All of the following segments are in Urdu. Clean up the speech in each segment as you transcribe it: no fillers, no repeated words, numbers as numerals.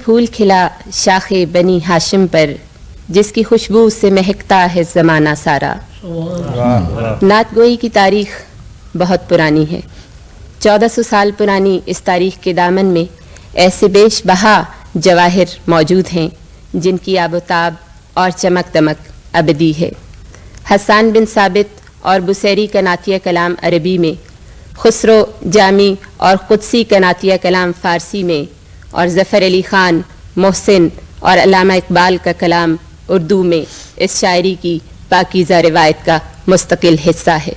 پھول کھلا شاخ بنی ہاشم پر، جس کی خوشبو سے مہکتا ہے زمانہ سارا۔ نعت گوئی کی تاریخ بہت پرانی ہے۔ 1400 سال پرانی اس تاریخ کے دامن میں ایسے بیش بہا جواہر موجود ہیں جن کی آب و تاب اور چمک دمک ابدی ہے۔ حسان بن ثابت اور بصیری کا نعتیہ کلام عربی میں، خسرو جامی اور قدسی کا نعتیہ کلام فارسی میں، اور ظفر علی خان، محسن اور علامہ اقبال کا کلام اردو میں اس شاعری کی پاکیزہ روایت کا مستقل حصہ ہے۔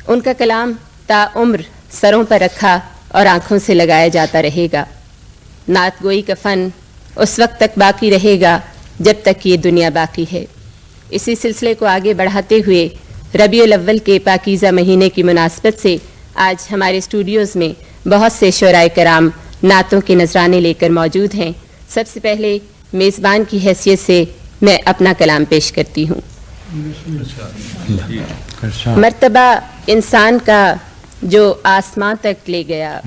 ان کا کلام تا عمر سروں پر رکھا اور آنکھوں سے لگایا جاتا رہے گا۔ نعت گوئی کا فن اس وقت تک باقی رہے گا جب تک یہ دنیا باقی ہے۔ اسی سلسلے کو آگے بڑھاتے ہوئے ربیع الاول کے پاکیزہ مہینے کی مناسبت سے آج ہمارے اسٹوڈیوز میں بہت سے شعراء کرام نعتوں کے نذرانے لے کر موجود ہیں۔ سب سے پہلے میزبان کی حیثیت سے میں اپنا کلام پیش کرتی ہوں۔ مرتبہ انسان کا جو آسمان تک لے گیا،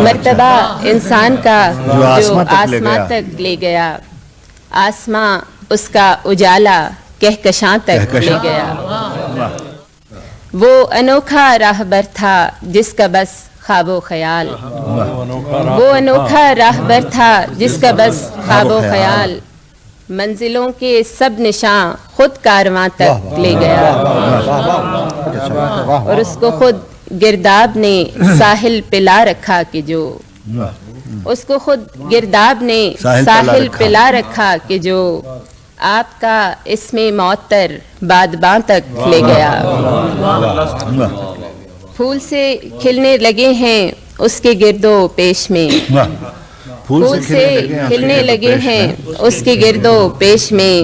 مرتبہ انسان کا جو آسمان تک لے گیا، آسماں اس کا اجالا کہکشاں تک لے گیا۔ وہ انوکھا راہبر تھا جس کا بس خواب و خیال، وہ انوکھا راہبر تھا جس کا بس خواب و خیال، منزلوں کے سب نشاں خود کارواں تک لے گیا، اور اس کو خود گرداب نے ساحل پہ لا رکھا کہ جو، اس کو خود گرداب نے ساحل پہ لا رکھا کہ جو آپ کا اس میں معطر بادباں تک لے گیا۔ پھول سے کھلنے لگے ہیں اس کے گرد و پیش میں، پھول سے کھلنے لگے ہیں اس کے گرد و پیش میں،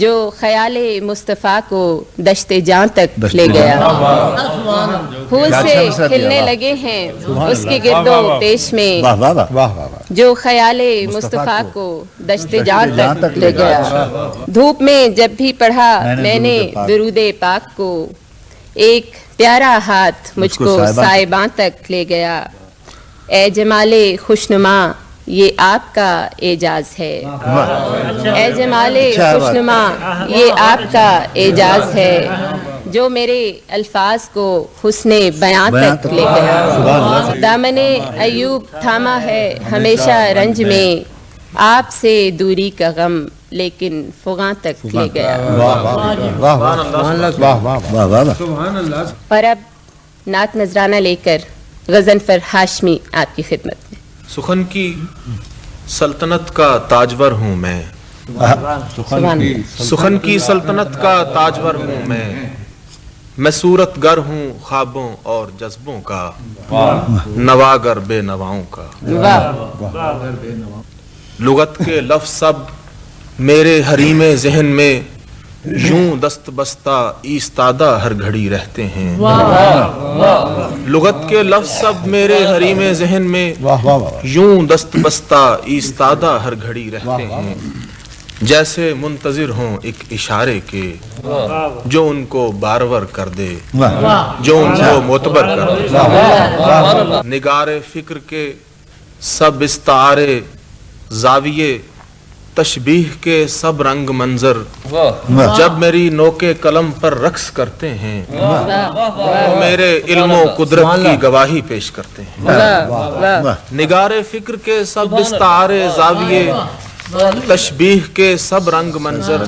جو خیال مصطفیٰ کو دشت جاں تک لے گیا۔ پھول سے کھلنے لگے ہیں اس کے گرد و پیش میں، جو خیال مصطفیٰ کو دشت جاں تک لے گیا۔ دھوپ میں جب بھی پڑھا میں نے درود پاک کو، ایک پیارا ہاتھ مجھ کو سائباں تک لے گیا۔ اے جمال خوشنما یہ آپ کا اعجاز ہے، اے جمال خوشنما یہ آپ کا اعجاز ہے، جو میرے الفاظ کو حسن بیاں تک لے گیا۔ دامن ایوب تھاما ہے ہمیشہ رنج میں، آپ سے دوری کا غم لیکن فغاں تک لے گیا۔ اور اب نعت نذرانہ لے کر غضنفر ہاشمی آپ کی خدمت میں۔ سخن کی سلطنت کا تاجور ہوں میں، سخن کی سلطنت کا تاجور ہوں میں صورت گر ہوں خوابوں اور جذبوں کا، نواگر بے نواؤں کا۔ لغت کے لفظ سب میرے حریم ذہن میں، یوں دست بستہ ایستادہ ہر گھڑی رہتے ہیں۔ لغت کے لفظ سب میرے حریم ذہن میں، یوں دست بستہ ایستادہ ہر گھڑی رہتے ہیں، جیسے منتظر ہوں ایک اشارے کے، جو ان کو بارور کر دے، جو ان کو معتبر کر دے۔ نگار فکر کے سب استعارے زاویے، تشبیہ کے سب رنگ منظر، جب میری نوکے قلم پر رقص کرتے ہیں، تو میرے علم و قدرت کی گواہی پیش کرتے ہیں۔ نگار فکر کے سب استعارے زاویے، تشبیہ کے سب رنگ منظر،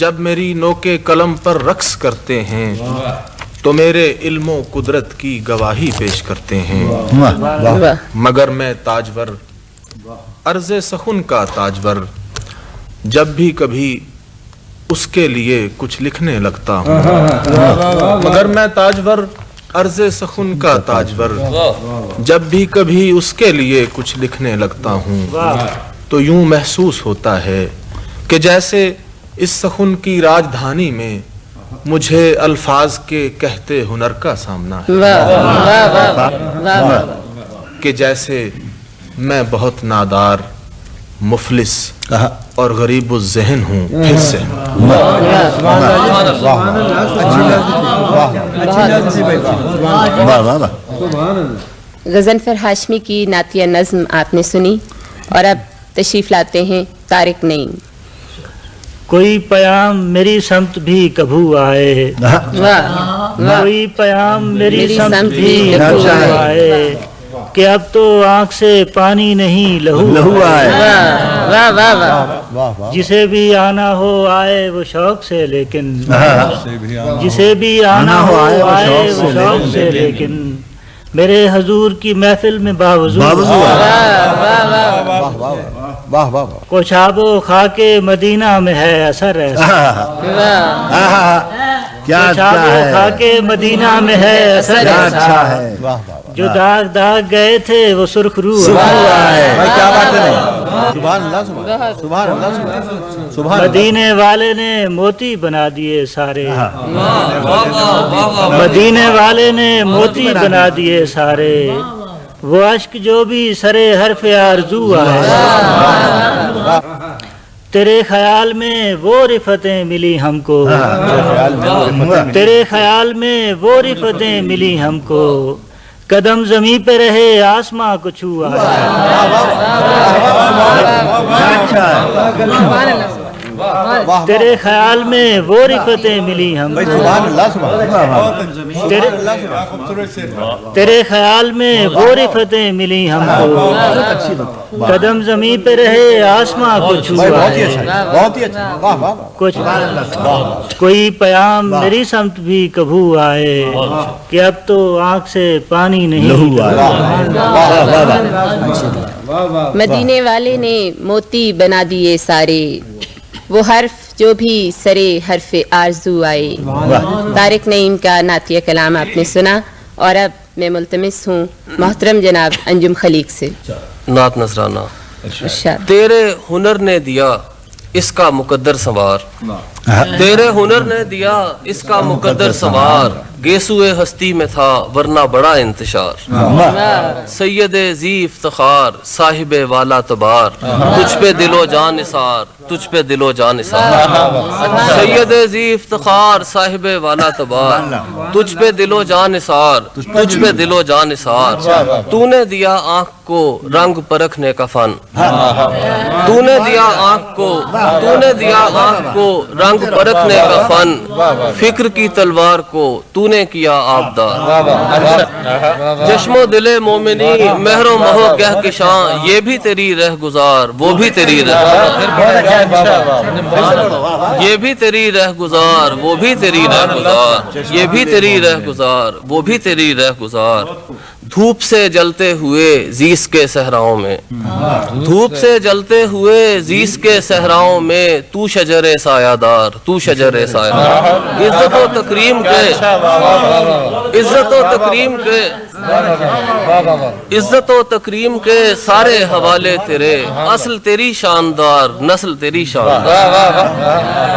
جب میری نوکے قلم پر رقص کرتے ہیں، تو میرے علم و قدرت کی گواہی پیش کرتے ہیں۔ مگر میں تاجور، عرض سخن کا تاجور، جب بھی کبھی اس کے لیے کچھ لکھنے لگتا ہوں، مگر میں تاجور، عرض سخن کا تاجور، جب بھی کبھی اس کے لیے کچھ لکھنے لگتا ہوں، تو یوں محسوس ہوتا ہے کہ جیسے اس سخن کی راجدھانی میں مجھے الفاظ کے کہتے ہنر کا سامنا ہے، کہ جیسے میں بہت نادار، مفلس اور غریب الذہن ہوں پھر سے۔ غضنفر ہاشمی کی نعتیہ نظم آپ نے سنی اور اب تشریف لاتے ہیں طارق نعیم. کوئی پیام میری سمت بھی کبھو آئے، کوئی پیام میری سمت بھی کبھو آئے، کہ اب تو آنکھ سے پانی نہیں لہو آئے. جسے بھی آنا ہو آئے وہ شوق سے، لیکن جسے بھی آنا ہو آئے وہ شوق سے، لیکن میرے حضور کی محفل میں باوضو کچھ آب و خاک مدینہ میں ہے اثر ایسا، کچھ آب و خاک مدینہ میں ہے اثر ایسا، جو داغ داغ گئے تھے وہ سرخ روح مدینے والے نے موتی بنا دیے سارے، مدینے والے نے موتی بنا دیے سارے، وہ اشک جو بھی سرے حرف آرزو آئے، تیرے خیال میں وہ رفتیں ملی ہم کو، تیرے خیال میں وہ رفتیں ملی ہم کو، قدم زمین پہ رہے آسماں کو چھو آئے. تیرے خیال میں وہ رفتیں ملی ہم کو، تیرے خیال میں وہ رفتیں ملی ہم کو، قدم زمین پہ رہے آسماں کو چھو آئے. کچھ کوئی پیام میری سمت بھی کبھو آئے، کہ اب تو آنکھ سے پانی نہیں. مدینے والے نے موتی بنا دیے سارے، وہ حرف جو بھی سرے حرف آرزو آئے. طارق نعیم کا نعتیہ کلام آپ نے سنا اور اب میں ملتمس ہوں محترم جناب انجم خلیق سے. نعت نذرانہ. تیرے ہنر نے دیا اس کا مقدر سنوار، تیرے ہنر نے دیا اس کا مقدر سنوار، گیسوئے ہستی میں تھا ورنہ بڑا انتشار، سید ذی افتخار صاحب والا تبار، تجھ پہ دل و جان نثار، تجھ پہ دل و جان نثار، سید ذی افتخار صاحب والا تبار، تجھ پہ دل و جان نثار، تجھ پہ دل و جان نثار، تو نے دیا آنکھ کو رنگ پرکھنے کا فن، تو نے دیا آنکھ کو، تو نے دیا آنکھ کو رنگ پرکھنے کا فن، فکر کی تلوار کو تو نے کیا آبدار، چشم و دل مومنی مہر و مہو کہکشاں، یہ بھی تیری رہ گزار وہ بھی تیری رہ گزار، یہ بھی تیری رہ گزار وہ بھی تیری رہ گزار، یہ بھی تیری رہ گزار وہ بھی تیری رہ گزار. دھوپ سے جلتے ہوئے زیس کے صحراؤں میں، دھوپ سے جلتے ہوئے زیس کے صحراؤں میں، تو شجر سایہ دار، تو شجر سایہ دار، عزت و تکریم کے، عزت و تکریم کے، عزت و تکریم کے سارے حوالے تیرے، اصل تیری شاندار نسل تیری شاندار.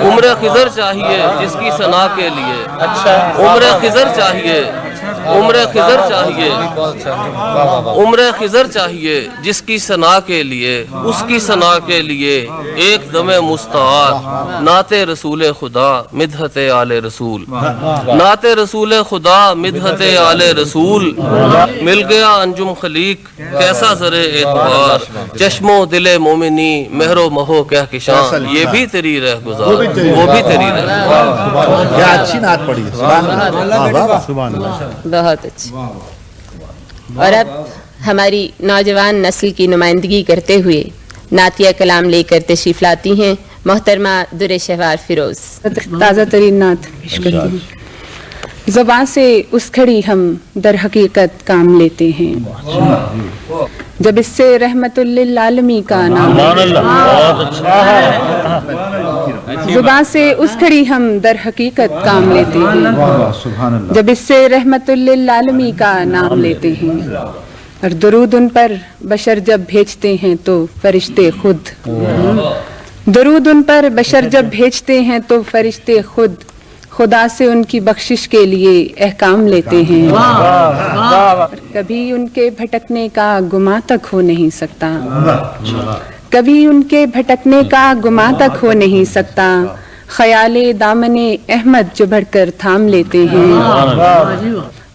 عمر خضر چاہیے جس کی ثنا کے لیے، عمر خضر چاہیے، عمر خضر چاہیے، عمر خضر چاہیے جس کی ثنا کے لیے، اس کی ثنا کے لیے ایک دم مستعار، نعت رسول خدا مدحت آل رسول، نعت رسول خدا مدحت آل رسول، مل گیا انجم خلیق کیسا زر اعتبار، چشم و دل مومنی مہر و مہو کہکشاں، یہ بھی تیری رہ گزار وہ بھی تیری رہ گزار. کیا اچھی نعت پڑھی ہے، سبحان اللہ. بہت اچھی. اور اب ہماری نوجوان نسل کی نمائندگی کرتے ہوئے نعتیہ کلام لے کر تشریف لاتی ہیں محترمہ در شہوار فیروز. تازہ ترین نعت پیش کرتی ہوں. زبان سے اس گھڑی ہم در حقیقت کام لیتے ہیں جب اس سے رحمت للعالمین کا نام، زبان سے اس گھڑی ہم در حقیقت کام لیتے ہیں جب اس سے رحمت للعالمین کا نام لیتے ہیں، اور درود ان پر بشر جب بھیجتے ہیں تو فرشتے خود، درود ان پر بشر جب بھیجتے ہیں تو فرشتے خود خدا سے ان کی بخشش کے لیے احکام لیتے ہیں، کبھی ان کے بھٹکنے کا گمان تک ہو نہیں سکتا، کبھی ان کے بھٹکنے کا گمان تک ہو نہیں سکتا، خیال دامن احمد جو بڑھ کر تھام لیتے ہیں،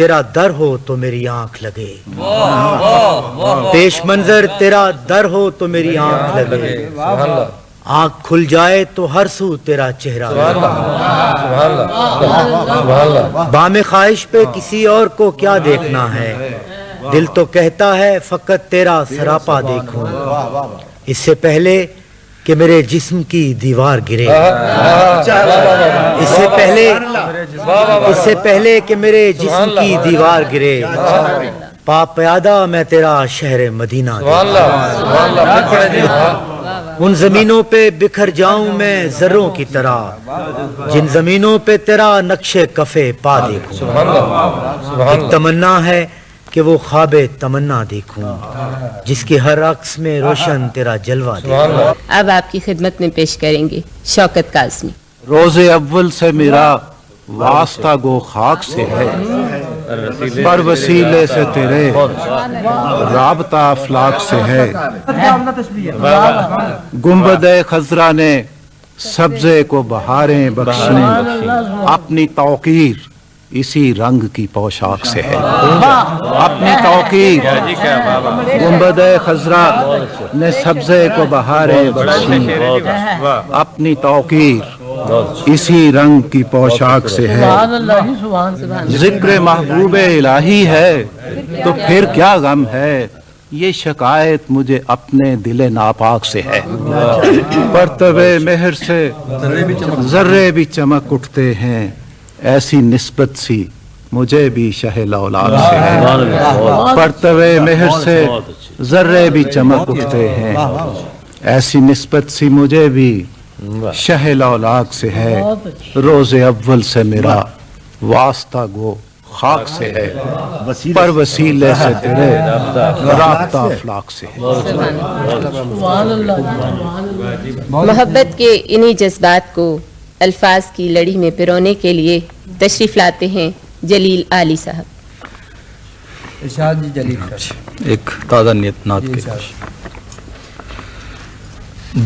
تیرا در ہو تو میری آنکھ لگے، پیش منظر تیرا در ہو تو میری آنکھ لگے، آنکھ کھل جائے تو ہر سو تیرا چہرہ بام خواہش پہ کسی اور کو کیا دیکھنا ہے، دل تو کہتا ہے فقط تیرا سراپا دیکھوں، اس سے پہلے کہ میرے جسم کی دیوار گرے، اس سے پہلے کہ میرے جسم کی دیوار گرے، پا پیادہ میں تیرا شہر مدینہ ان زمینوں پہ بکھر جاؤں میں ذروں کی طرح، جن زمینوں پہ تیرا نقش کفے پا دیکھوں، ایک تمنا ہے کہ وہ خواب تمنا دیکھوں، جس کے ہر عکس میں روشن تیرا جلوہ دیکھوں۔ اب آپ کی خدمت میں پیش کریں گے شوکت کاظمی۔ روز اول سے میرا واسطہ گو خاک سے ہے، پر وسیلے سے تیرے رابطہ افلاک سے ہے، گنبد خضرا نے سبزے کو بہاریں بخشیں، اپنی توقیر اسی رنگ کی پوشاک سے ہے، اپنی توقیر گنبد خضرا نے سبزے کو بہاریں بخشیں، اپنی توقیر اسی رنگ کی پوشاک سے ہے، ذکر محبوب الہی ہے تو پھر کیا غم ہے، یہ شکایت مجھے اپنے دل ناپاک سے ہے، پرتو مہر سے ذرے بھی چمک اٹھتے ہیں، ایسی نسبت سی مجھے بھی شہ لولاک سے ہے، پرتو مہر سے ذرے بھی چمک اٹھتے ہیں، ایسی نسبت سی مجھے بھی شہ لولاک سے ہے، روز اول سے میرا واسطہ گو خاک سے ہے، پر وسیلے سے تیرے رابطہ افلاک سے ہے۔ محبت کے انہی جذبات کو الفاظ کی لڑی میں پرونے کے لیے تشریف لاتے ہیں جلیل عالی صاحب۔ ارشاد جی جلیل صاحب۔ ایک تازہ نیت نعت کے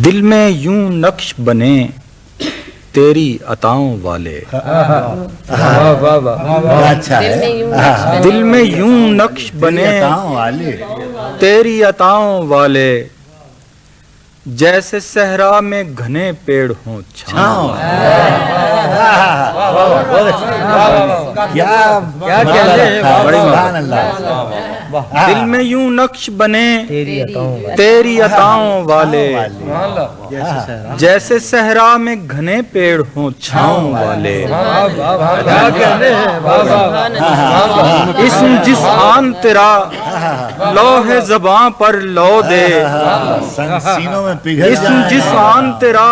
دل میں یوں نقش بنے تیری عطاؤں والے، دل میں یوں نقش بنے تیری عطاؤں والے، جیسے صحرا میں گھنے پیڑ ہوں چھاؤں، دل میں یوں نقش بنے تیری عطاؤں والے، جیسے صحرا میں گھنے پیڑ ہوں چھاؤں والے، اسم جس آن تیرا لوح زباں پر لو دے، اسم جس آن تیرا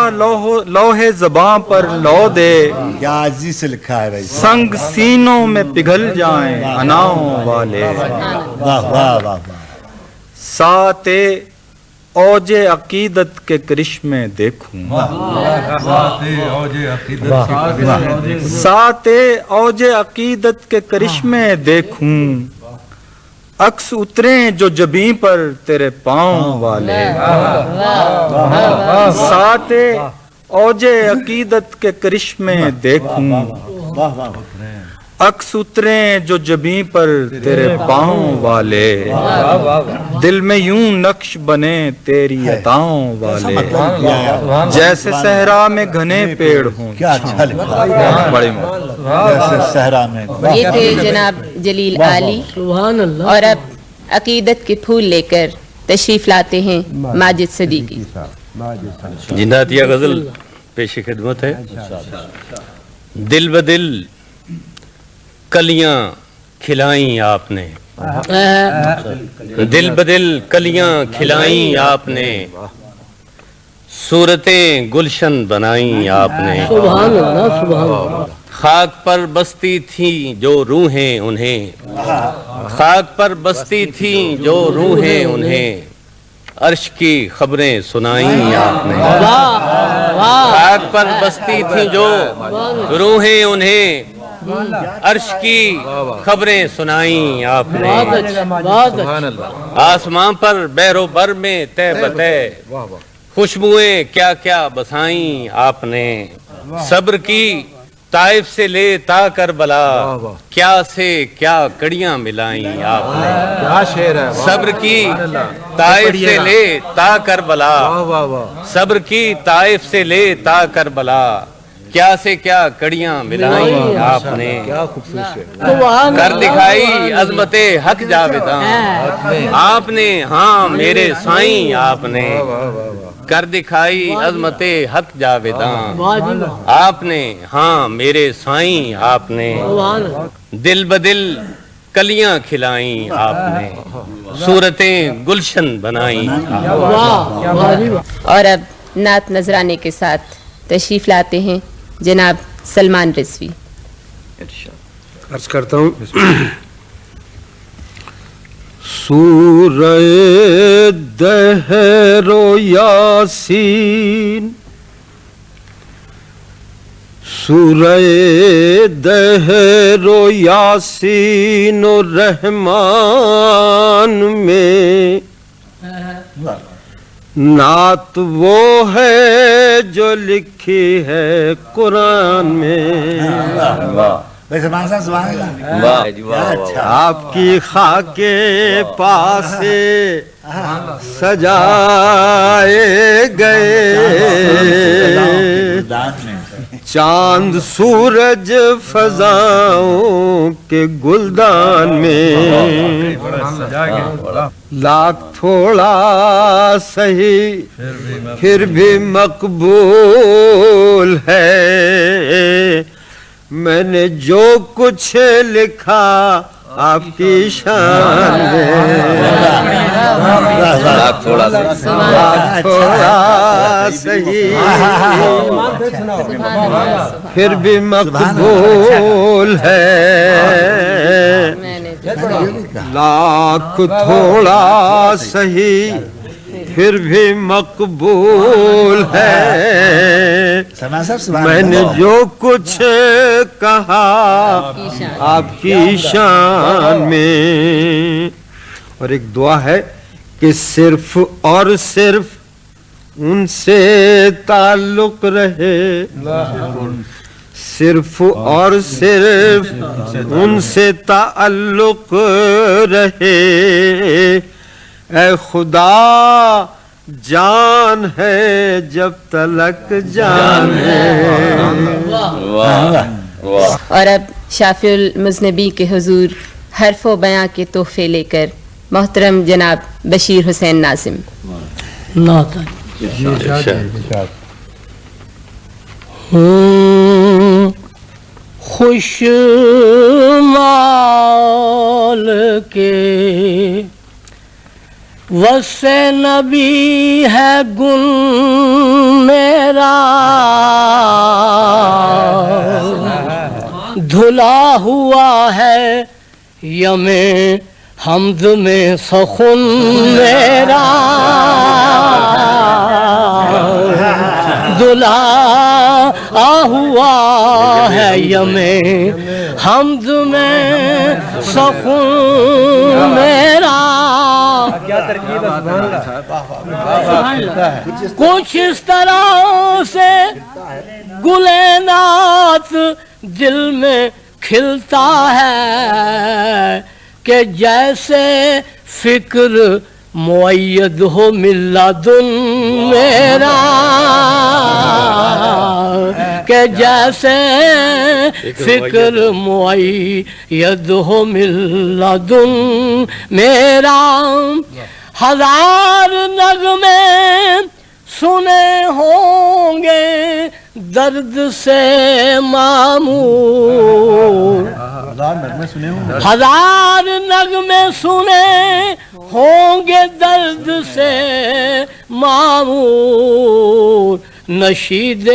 لوح زباں پر لو دے، کیا عزیز سے لکھا ہے سنگ سینوں میں پگھل جائیں اناؤں والے، ساتھ اوج عقیدت کے کرشمے دیکھوں، ساتھ اوج عقیدت کے کرشمے دیکھوں، عکس اتریں جو جبیں پر تیرے پاؤں والے، ساتھ اوج عقیدت کے کرشمے دیکھوں، عکس اتریں جو جبیں پر تیرے پاؤں والے، دل میں یوں نقش بنے تیری عطاؤں والے، جیسے صحرا میں گھنے پیڑ ہوں، کیا اچھا لکھا بڑے صحرا میں۔ یہ تھے جناب جلیل عالی، اور اب عقیدت کے پھول لے کر تشریف لاتے ہیں ماجد صدیقی۔ جناتیہ غزل پیش خدمت ہے۔ دل بدل کلیاں کھلائیں آپ نے، دل بدل کلیاں کھلائیں آپ نے، صورتیں گلشن بنائیں آپ نے، خاک پر بستی تھیں جو روحیں انہیں، خاک پر بستی تھیں جو روحیں انہیں، عرش کی خبریں سنائیں آپ نے، خاک پر بستی تھیں جو روحیں انہیں، عرش کی خبریں سنائیں آپ نے، آسمان پر بحر و بر میں تہ بتہ خوشبوئیں کیا کیا بسائیں آپ نے، صبر کی طائف سے لے تا کربلا کیا سے کیا کڑیاں ملائیں آپ نے. کیا شعر ہے. صبر کی طائف سے لے تا کربلا, صبر کی طائف سے لے تا کربلا کیا سے کیا کڑیاں ملائیں آپ نے. کر دکھائی عظمت حق جاویداں آپ نے, ہاں میرے سائیں آپ نے. کر دکھائی عظمت حق جاویداں آپ نے, ہاں میرے سائیں آپ نے. دل بدل کلیاں کھلائیں آپ نے, صورتیں گلشن بنائیں. اور اب نعت نذرانے کے ساتھ تشریف لاتے ہیں جناب سلمان رضوی. عرض کرتا ہوں. سورہ دہر و یاسین, سورہ دہر و یاسین و رحمان میں نعت وہ ہے جو لکھی ہے قرآن میں. آپ کی خاک پاس سے سجائے گئے چاند سورج فضاؤں کے گلدان میں. لاکھ تھوڑا سہی پھر بھی مقبول ہے, میں نے جو کچھ لکھا آپ کی شان میں. لاکھ تھوڑا سہی پھر بھی مقبول ہے, لاکھ تھوڑا سہی پھر بھی مقبول ہے, میں نے جو کچھ کہا آپ کی شان میں. اور ایک دعا ہے کہ صرف اور صرف ان سے تعلق رہے, صرف اور صرف ان سے تعلق رہے. اے خدا جان ہے جب تلک جان ہے. اور اب شافی المذنبی کے حضور حرف و بیاں کے تحفے لے کر محترم جناب بشیر حسین ناظم. خوش مال کے وصف نبی ہے گن میرا, دھلا ہوا ہے یم حمد میں سخن میرا, دھلا ہوا ہے یم حمد میں سخن میرا. کچھ اس طرح سے گلینات دل میں کھلتا ہے کہ جیسے فکر معید ہو ملادن میرا, کہ جیسے فکر معید ہو ملادن میرا. ہزار نغمے سنے ہوں گے درد سے معمور, ہزار نغمے سنے ہوں گے درد سے معمور. نشید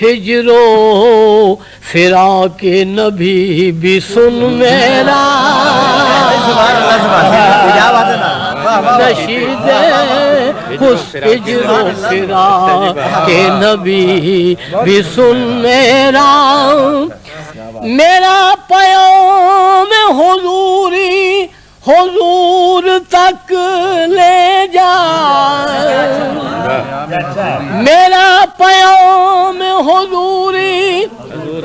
ہجر و فراق نبی بھی سن میرا, نشید ہجر و فراق نبی بھی سن میرا. میرا پیام حضوری حضور تک لے جا, میرا پیام حضوری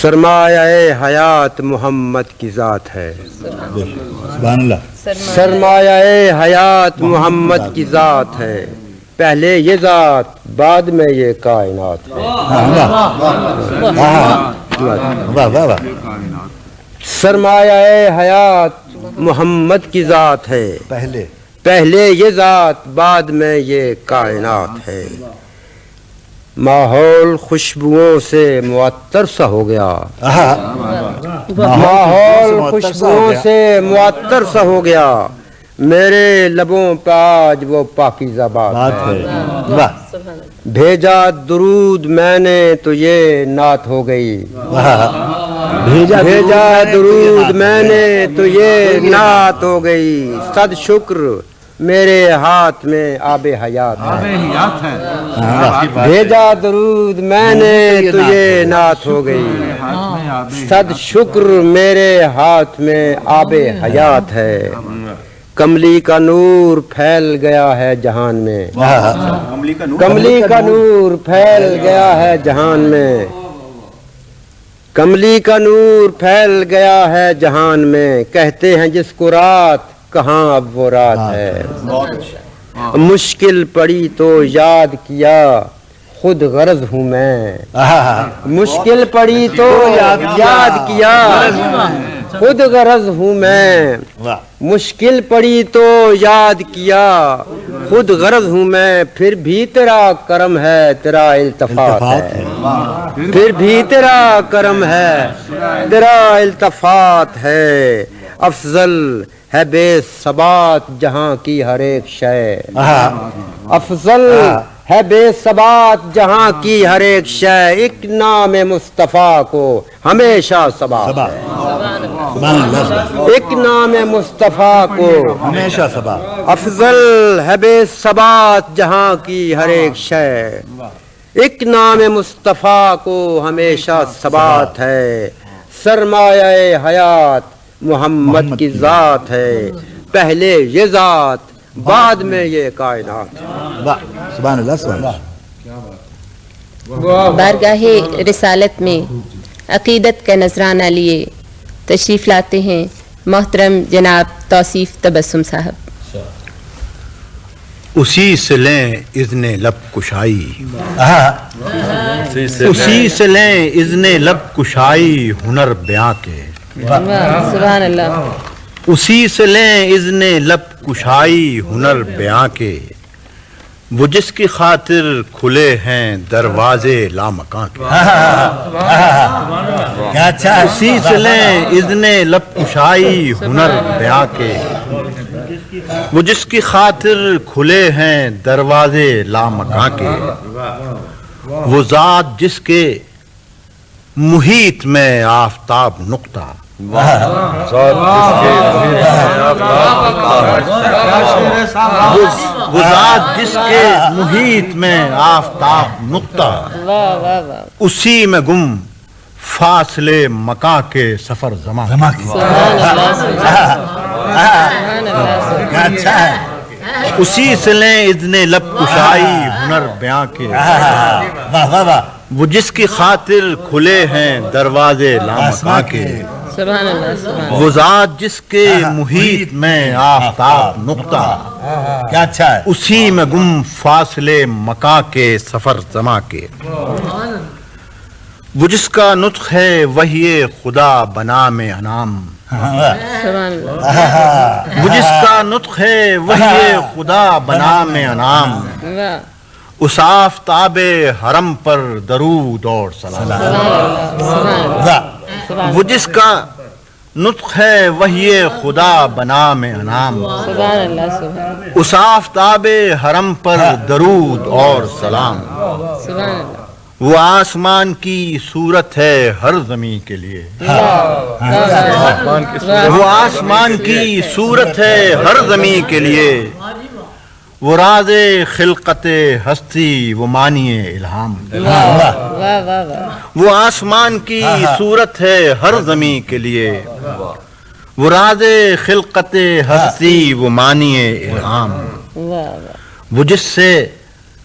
سرمایہ حیات محمد کی ذات ہے. سبحان اللہ. سرمایہ حیات محمد کی ذات ہے. پہلے یہ ذات بعد میں یہ کائنات ہے. سرمایہ حیات محمد کی ذات ہے. پہلے یہ ذات بعد میں یہ کائنات ہے. ماحول خوشبوؤں سے معطر سا ہو گیا. ماحول خوشبوؤں سے معطر سا ہو گیا. میرے لبوں پہ آج وہ پاکیزہ بات ہے. بھیجا درود میں نے تو یہ نعت ہو گئی. بھیجا درود میں نے تو یہ نعت ہو گئی. صد شکر میرے ہاتھ میں آب حیات ہے. بھیجا درود میں نے تو یہ نعت ہو گئی. صد شکر میرے ہاتھ میں آب حیات ہے. کملی کا نور پھیل گیا ہے جہان میں. کملی کا نور پھیل گیا ہے جہان میں. کملی کا نور پھیل گیا ہے جہان میں. کہتے ہیں جس کو رات کہاں اب وہ رات ہے. مشکل پڑی تو یاد کیا خود غرض ہوں میں. مشکل پڑی تو یاد کیا خود غرض ہوں میں. مشکل پڑی تو یاد کیا خود غرض ہوں میں. پھر بھی تیرا کرم ہے تیرا التفات ہے. پھر بھی تیرا کرم ہے تیرا التفات ہے. افضل ہے بے ثبات جہاں کی ہر ایک شے. افضل ہے بے ثبات جہاں کی ہر ایک شے. ایک نام مصطفیٰ کو ہمیشہ ثبات ہے. ایک نام مصطفیٰ کو ہمیشہ ثبات. افضل ہے بے ثبات جہاں کی ہر ایک شے. ایک نام مصطفیٰ کو ہمیشہ ثبات ہے. سرمایہ حیات محمد کی ذات ہے. پہلے یہ ذات بعد میں یہ کائنات. سبحان اللہ. سبحان اللہ. بارگاہ رسالت میں عقیدت کا نذرانہ لیے تشریف لاتے ہیں محترم جناب توصیف تبسم صاحب. اسی سے لیں اذن لب کشائی. اسی سے لیں اذن لب کشائی ہنر بیاں کے. سبحان اللہ. اسی سے لیں اذن لب کشائی ہنر بیاں کے. وہ جس کی خاطر کھلے ہیں دروازے لامکاں کے. اسی سے لیں اذن لب کشائی ہنر بیاں کے. وہ جس کی خاطر کھلے ہیں دروازے لامکاں کے. وہ ذات جس کے محیط میں آفتاب نقطہ. وہ ذات جس کے محیط میں آفتاب نقطہ. اسی میں گم فاصلے مکاں کے سفر زمان. اسی سے لیں اذن لب کشائی ہنر بیاں کے. وہ جس کی خاطر کھلے ہیں دروازے لامکاں کے. وہ ذات جس کے محیط میں آفتاب نقطہ. کیا اچھا ہے. اسی میں گم فاصلے مکاں کے سفر زماں کے. وہ جس کا نطق ہے وہی خدا بنا میں انعام. وہ جس کا نطق ہے وہی خدا بنا میں انعام. اس آفتاب حرم پر درود اور سلام. وہ جس کا نطق ہے وہی خدا بنا میں انعام. اس آفتاب حرم پر درود اور سلام. وہ آسمان کی صورت ہے ہر زمین کے لیے. وہ آسمان کی صورت ہے ہر زمین کے لیے. وہ راز خلقت ہستی وہ معنی الہام. وہ آسمان کی صورت ہے ہر زمین کے لیے. وہ راز خلقت ہستی وہ معنی الہام. وہ جس سے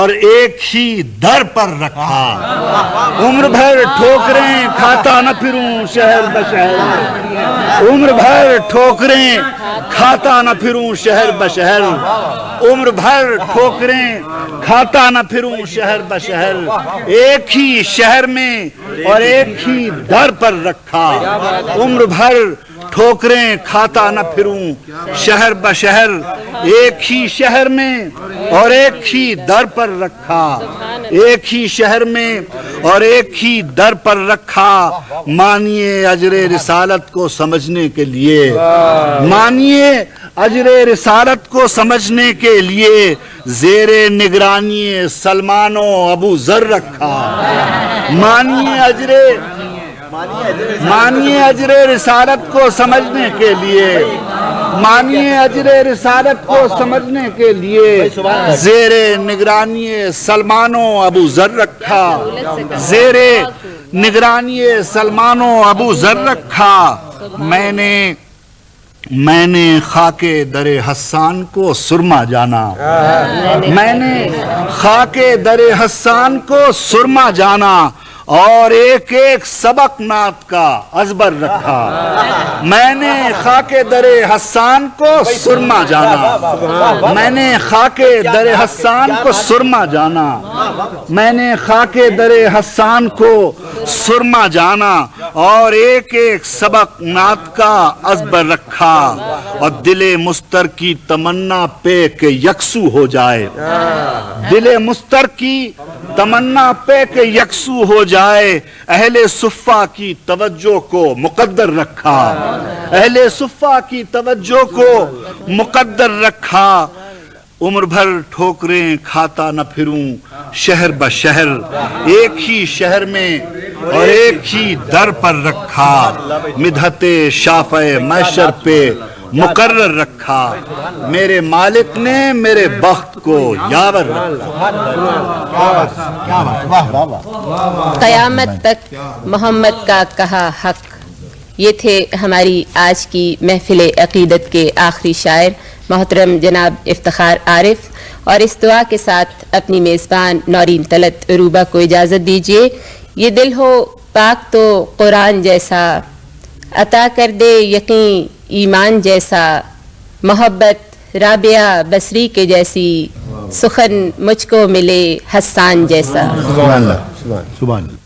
اور ایک ہی در پر رکھا. عمر بھر ٹھوکریں کھاتا نہ پھروں شہر بشہر. عمر بھر ٹھوکریں کھاتا نہ پھروں شہر بشہر. عمر بھر ٹھوکریں کھاتا نہ پھروں شہر بشہر. ایک ہی شہر میں اور ایک ہی در پر رکھا. عمر بھر ٹھوکریں کھاتا نہ پھروں شہر بشہر. ایک ہی شہر میں اور ایک ہی در پر رکھا. ایک ہی شہر میں اور ایک ہی در پر رکھا. مانیے اجر رسالت کو سمجھنے کے لیے. مانیے اجر رسالت کو سمجھنے کے لیے زیر نگرانی سلمان و ابو ذر رکھا. مانیے اجر رسالت کو سمجھنے کے لیے. مانیے اجر رسالت کو سمجھنے کے لیے زیر نگرانی سلمان و ابو ذر رکھا. زیر نگرانی سلمان و ابو ذر رکھا. میں نے خاک در حسان کو سرما جانا. میں نے خاک در حسان کو سرما جانا اور ایک ایک سبق نعت کا ازبر رکھا. میں نے خاک در حسان کو سرما جانا. میں نے خاک در حسان کو سرما جانا. میں نے خاک در حسان کو سرما جانا اور ایک ایک سبق نعت کا ازبر رکھا. اور دل مستر کی تمنا پہ کہ یکسو ہو جائے. دل مستر کی تمنا پہ کہ یکسو ہو جائے. اہل صفہ کی توجہ کو مقدر رکھا. اہل صفہ کی توجہ کو مقدر رکھا. عمر بھر ٹھوکریں کھاتا نہ پھروں شہر بشہر. ایک ہی شہر میں اور ایک ہی در پر رکھا. مدحت شافع محشر پہ مقرر رکھا. میرے مالک نے میرے بخت کو یاور رکھا. قیامت تک محمد کا کہا حق. یہ تھے ہماری آج کی محفل عقیدت کے آخری شاعر محترم جناب افتخار عارف. اور اس دعا کے ساتھ اپنی میزبان نورین طلعت عروبہ کو اجازت دیجیے. یہ دل ہو پاک تو قرآن جیسا, عطا کر دے یقین ایمان جیسا. محبت رابعہ بصری کے جیسی, سخن مجھ کو ملے حسان جیسا. سبحان اللہ.